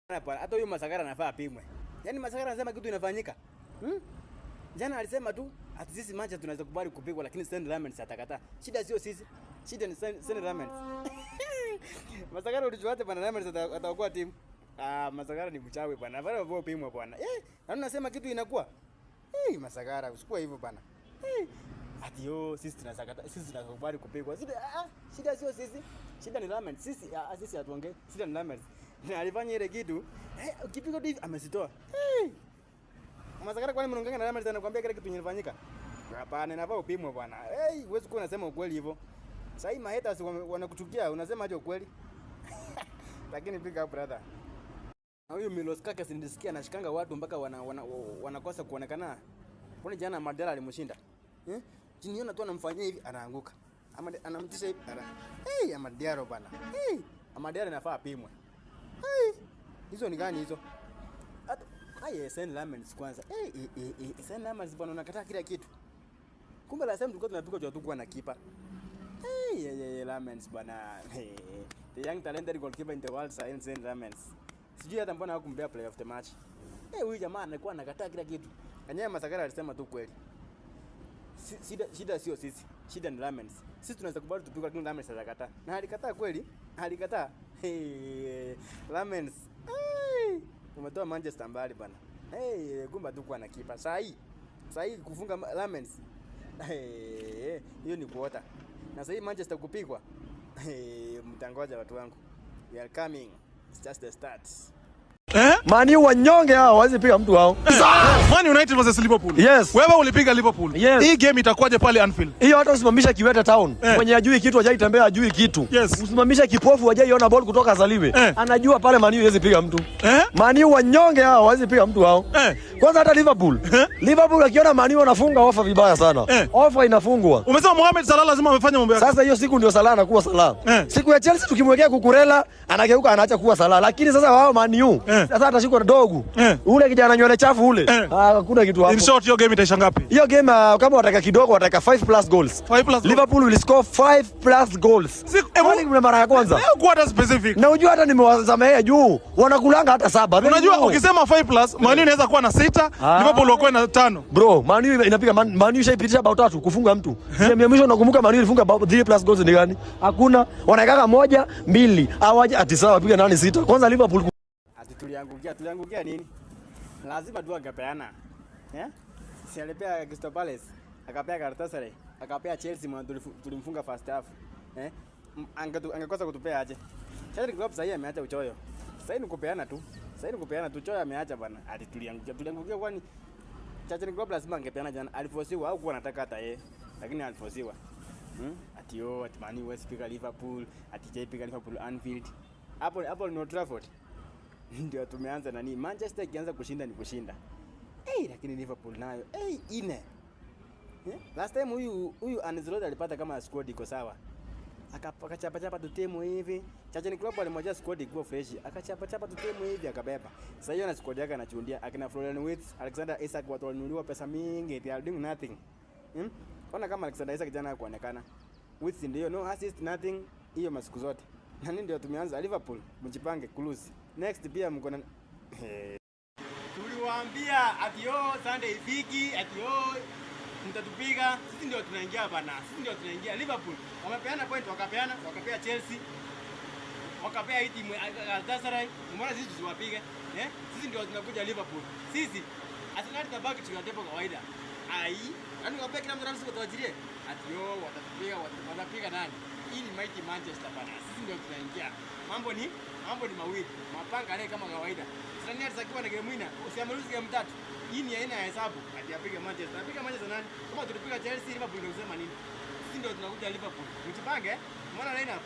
Hata huyo Masakara anafaa apimwe. Yaani Masakara anasema kitu inafanyika. Jana alisema tu ati sisi Manchester tunaweza kubali kupigwa lakini St. Lamens atakataa. Shida sio sisi. Shida ni St. Lamens. Masakara ulichoate bwana Lamens atakuwa timu. Masakara ni mchawi bwana. Bwana wao pimwa bwana. Na unasema kitu inakuwa. Masakara usikue hivyo bwana. Ati sisi tunasakata, sisi tunakubali kupigwa. Shida sio sisi. Shida ni Lamens. Sisi hatuongee. Shida ni Lamens. Na alifanya ile kitu, ukipigwa hivi amesitoa. Masakara kwani mnaongea na Lamens anakuambia kile kitu kinafanyika? Hapana, inafaa upimwe bwana. Huwezi kuwa unasema ukweli hivyo. Sasa hii mahaters wanakuchukia, unasema aje ukweli? Lakini pick up brother. Na huyu Milos Kaka sinisikia anashikanga watu mpaka wanakosa kuonekana. Kwani jana Madera alimshinda? Jiniona tu anamfanyia hivi anaanguka. Ama anamtisha hivi. Amadero bana. Amadero inafaa apimwe. Hizo ni gani hizo? St. Lamens kwanza. St. Lamens bwana unakataa kila kitu. Kumbe la same tulikuwa tunapigwa tu kwa na kipa. Lamens bwana. The young talented goalkeeper in the world St. Lamens. Sijui hata mbona hakumbea player of the match. Huyu jamaa anakuwa anakataa kila kitu. Kanyama Masakara alisema tu kweli. Shida sio sisi. Shida ni Lamens. Sisi tunaweza kubali tupigwe lakini Lamens atakataa. Na alikataa kweli? Alikataa. Lamens. Umetoa Manchester mbali bana. Gumba tu kwa na kipa. Sahi kufunga Lamens. Hiyo ni kuota. Na sahi Manchester kupigwa. Mtangoja watu wangu. We are coming. It's just the start. Mani wanyonge hao hawezi piga mtu hao. Man United versus Liverpool. Yes. Wewe ulipiga Liverpool. Yes. Hii game itakuwaje pale Anfield? Hiyo hata usimamisha Kiwete Town. Mwenye ajui kitu hajai tembea ajui kitu. Yes. Usimamisha kipofu hajai ona ball kutoka azaliwe. Anajua pale Mani hawezi piga mtu. Mani wanyonge hao hawezi piga mtu hao. Kwanza hata Liverpool. Liverpool akiona Mani wanafunga ofa vibaya sana. Ofa inafungwa. Umesema Mohamed Salah lazima amefanya mambo yake. Sasa hiyo siku ndio Salah anakuwa Salah. Siku ya Chelsea tukimwekea Kukurela anageuka anaacha kuwa Salah. Lakini sasa wao Mani sasa atashikwa na dogo. Ule kijana nywele chafu ule. Hakuna kitu hapo. In short hiyo game itaisha ngapi? Hiyo game kama wataka kidogo wataka 5+ goals. 5+ Liverpool will score 5+ goals. Kwani kuna mara ya kwanza? Leo quarter specific. Na unajua hata nimewazamea juu. Wanakulanga hata 7. Unajua ukisema 5+, Man U inaweza kuwa na 6, Liverpool wako na 5. Bro, Man U inapiga Man U shaipitisha bao 3 kufunga mtu. Sema ya mwisho unakumbuka Man U ilifunga 3+ goals ni gani? Hakuna. Wanaikaka 1, 2. Hawaje ati sawa piga nani 6. Kwanza Liverpool tuliangukia nini? Lazima tu angepeana. Si alipea Crystal Palace, akapea Galatasaray, akapea Chelsea mwana tulimfunga first half. Angekosa kutupea aje. Chelsea club sasa ameacha uchoyo. Sasa ni kupeana tu. Choyo ameacha bana. Ati tuliangukia kwani Chelsea club lazima angepeana jana. Aliforsiwa au kuwa anataka hata yeye. Lakini aliforsiwa. Ati Man U piga Liverpool, ati piga Liverpool Anfield. Hapo ni Old Trafford. Ndio tumeanza nani Manchester ikianza kushinda ni kushinda. Lakini Liverpool nayo ine. Last time huyu Ancelotti alipata kama squad iko sawa. Akachapa tu timu hivi. Chacheni Club alimwacha squad iko fresh. Akachapa tu timu hivi akabeba. Sasa hiyo na squad yake anachundia. Akina Florian Wirtz, Alexander Isak watu walinunuliwa pesa mingi, they are doing nothing. Ona kama Alexander Isak jana hakuonekana. Wirtz ndio no assist nothing hiyo masiku zote. Na nini ndio tumeanza Liverpool mjipange close. Next pia mko na tuliwaambia ati Sunday ifiki ati mtatupiga sisi ndio tunaingia bana. Liverpool wamepeana point wakapea Chelsea wakapea hii timu Galatasaray. Mbona sisi tusiwapige? Sisi ndio tunakuja Liverpool. Sisi Arsenal tabaki tunatepo kawaida. Yaani wapea kila mtu anasema tuajirie ati watapiga nani? Hii ni mighty Manchester bana. Sisi ndio tunaingia. Mambo ni mawili. Mapanga naye kama kawaida. Sasa atakiwa na game winner. Usiamalize game 3. Hii ni aina ya hesabu. Ati apige Manchester. Apiga Manchester nani? Kama tulipiga Chelsea, Liverpool ndio kusema nini? Sisi ndio tunakuja Liverpool. Mjipange. Umeona lineup?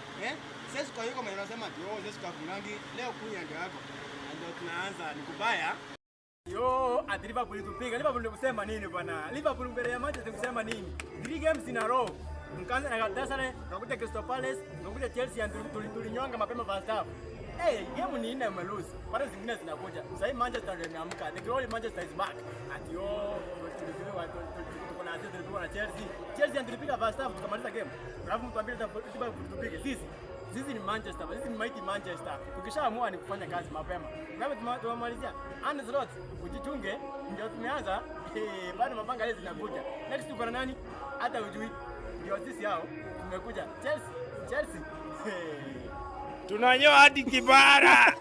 Sasa kwa hiyo kama unasema ati sasa kwa kunangi leo kunya ndio yako. Ndio tunaanza ni kubaya. Ati Liverpool tupiga. Liverpool ndio kusema nini bwana? Liverpool mbele ya Manchester kusema nini? 3 games in a row. Mkaanza na Galatasaray, tunakuja Crystal Palace, tunakuja Chelsea tulinyonga mapema first half. Game ni ina umelose. Pale zingine zinakuja. Sasa Manchester ndio imeamka. The glory Manchester is back. Ati tuko na Chelsea. Chelsea tulipiga first half tukamaliza game. Alafu mtu ambie tupige sisi. Sisi ni Manchester, sisi ni mighty Manchester. Tukishaamua ni kufanya kazi mapema. Kama tumemalizia Ancelotti, ujichunge ndio tumeanza. Bado mapanga leo zinakuja. Next tuko na nani? Hata ujui. Ndio sisi hao tumekuja. Chelsea. Tunanyoa hadi kibara.